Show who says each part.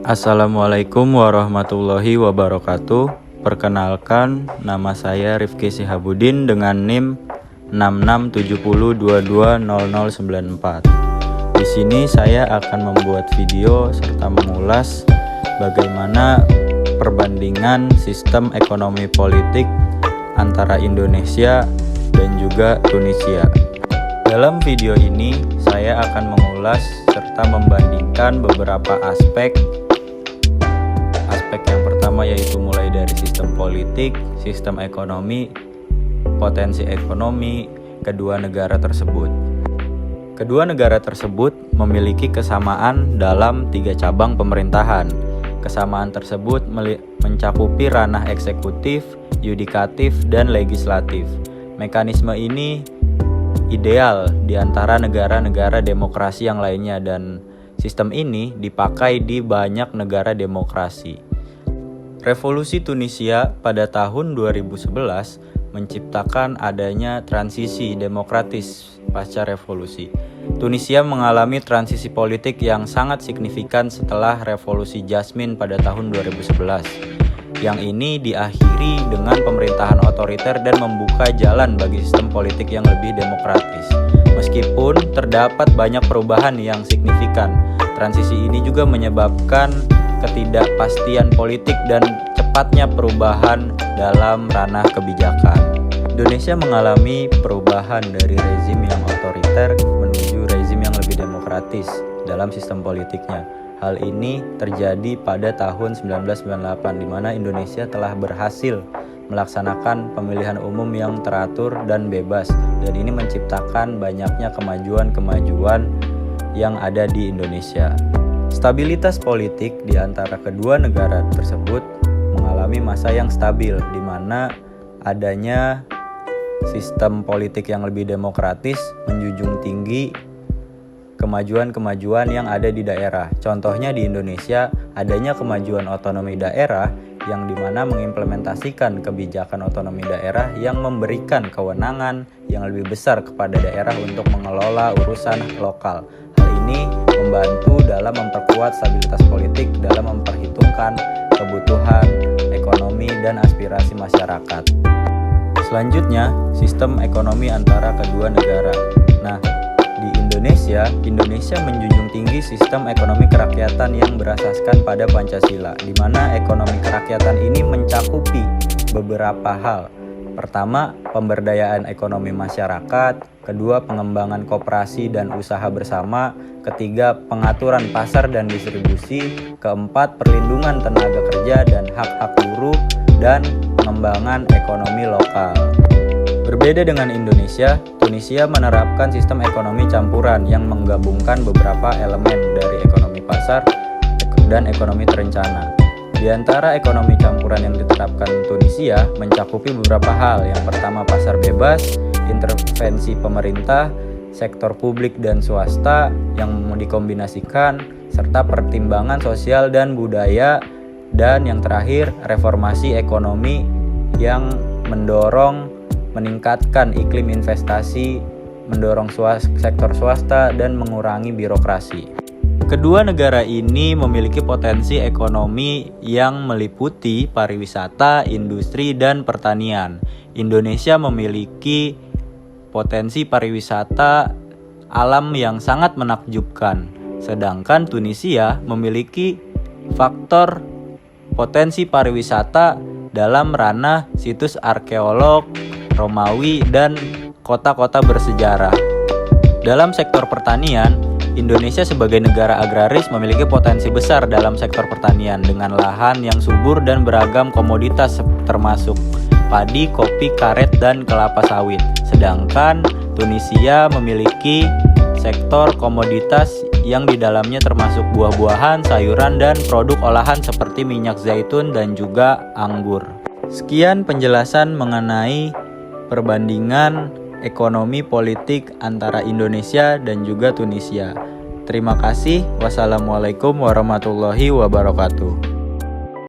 Speaker 1: Assalamualaikum warahmatullahi wabarakatuh. Perkenalkan, nama saya Rifki Sihabudin dengan NIM 6670220094. Di sini saya akan membuat video serta mengulas bagaimana perbandingan sistem ekonomi politik antara Indonesia dan juga Tunisia. Dalam video ini saya akan mengulas serta membandingkan beberapa aspek yang pertama yaitu mulai dari sistem politik, sistem ekonomi, potensi ekonomi kedua negara tersebut. Kedua negara tersebut memiliki kesamaan dalam 3 cabang pemerintahan. Kesamaan tersebut mencakupi ranah eksekutif, yudikatif, dan legislatif. Mekanisme ini ideal di antara negara-negara demokrasi yang lainnya dan sistem ini dipakai di banyak negara demokrasi. Revolusi Tunisia pada tahun 2011 menciptakan adanya transisi demokratis pasca revolusi. Tunisia mengalami transisi politik yang sangat signifikan setelah revolusi Jasmin pada tahun 2011. Yang ini diakhiri dengan pemerintahan otoriter dan membuka jalan bagi sistem politik yang lebih demokratis. Meskipun terdapat banyak perubahan yang signifikan, transisi ini juga menyebabkan ketidakpastian politik dan cepatnya perubahan dalam ranah kebijakan. Indonesia mengalami perubahan dari rezim yang otoriter menuju rezim yang lebih demokratis dalam sistem politiknya. Hal ini terjadi pada tahun 1998 di mana Indonesia telah berhasil melaksanakan pemilihan umum yang teratur dan bebas, dan ini menciptakan banyaknya kemajuan-kemajuan yang ada di Indonesia. Stabilitas politik di antara kedua negara tersebut mengalami masa yang stabil di mana adanya sistem politik yang lebih demokratis menjunjung tinggi kemajuan-kemajuan yang ada di daerah. Contohnya di Indonesia adanya kemajuan otonomi daerah yang dimana mengimplementasikan kebijakan otonomi daerah yang memberikan kewenangan yang lebih besar kepada daerah untuk mengelola urusan lokal. Hal ini membantu dalam memperkuat stabilitas politik dalam memperhitungkan kebutuhan ekonomi dan aspirasi masyarakat. Selanjutnya, sistem ekonomi antara kedua negara. Nah, di Indonesia menjunjung tinggi sistem ekonomi kerakyatan yang berasaskan pada Pancasila, di mana ekonomi kerakyatan ini mencakupi beberapa hal. Pertama, pemberdayaan ekonomi masyarakat. Kedua, pengembangan koperasi dan usaha bersama. Ketiga, pengaturan pasar dan distribusi. Keempat, perlindungan tenaga kerja dan hak-hak buruh. Dan pengembangan ekonomi lokal. Berbeda dengan Indonesia, Tunisia menerapkan sistem ekonomi campuran yang menggabungkan beberapa elemen dari ekonomi pasar dan ekonomi terencana. Di antara ekonomi campuran yang diterapkan Tunisia mencakupi beberapa hal. Yang pertama, pasar bebas, intervensi pemerintah, sektor publik dan swasta yang dikombinasikan, serta pertimbangan sosial dan budaya, dan yang terakhir, reformasi ekonomi yang meningkatkan iklim investasi, mendorong sektor swasta, dan mengurangi birokrasi. Kedua negara ini memiliki potensi ekonomi yang meliputi pariwisata, industri, dan pertanian. Indonesia memiliki potensi pariwisata alam yang sangat menakjubkan, sedangkan Tunisia memiliki faktor potensi pariwisata dalam ranah situs arkeolog, Romawi, dan kota-kota bersejarah. Dalam sektor pertanian, Indonesia sebagai negara agraris memiliki potensi besar dalam sektor pertanian dengan lahan yang subur dan beragam komoditas termasuk padi, kopi, karet, dan kelapa sawit. Sedangkan Tunisia memiliki sektor komoditas yang di dalamnya termasuk buah-buahan, sayuran, dan produk olahan seperti minyak zaitun dan juga anggur. Sekian penjelasan mengenai perbandingan ekonomi politik antara Indonesia dan juga Tunisia. Terima kasih. Wassalamualaikum warahmatullahi wabarakatuh.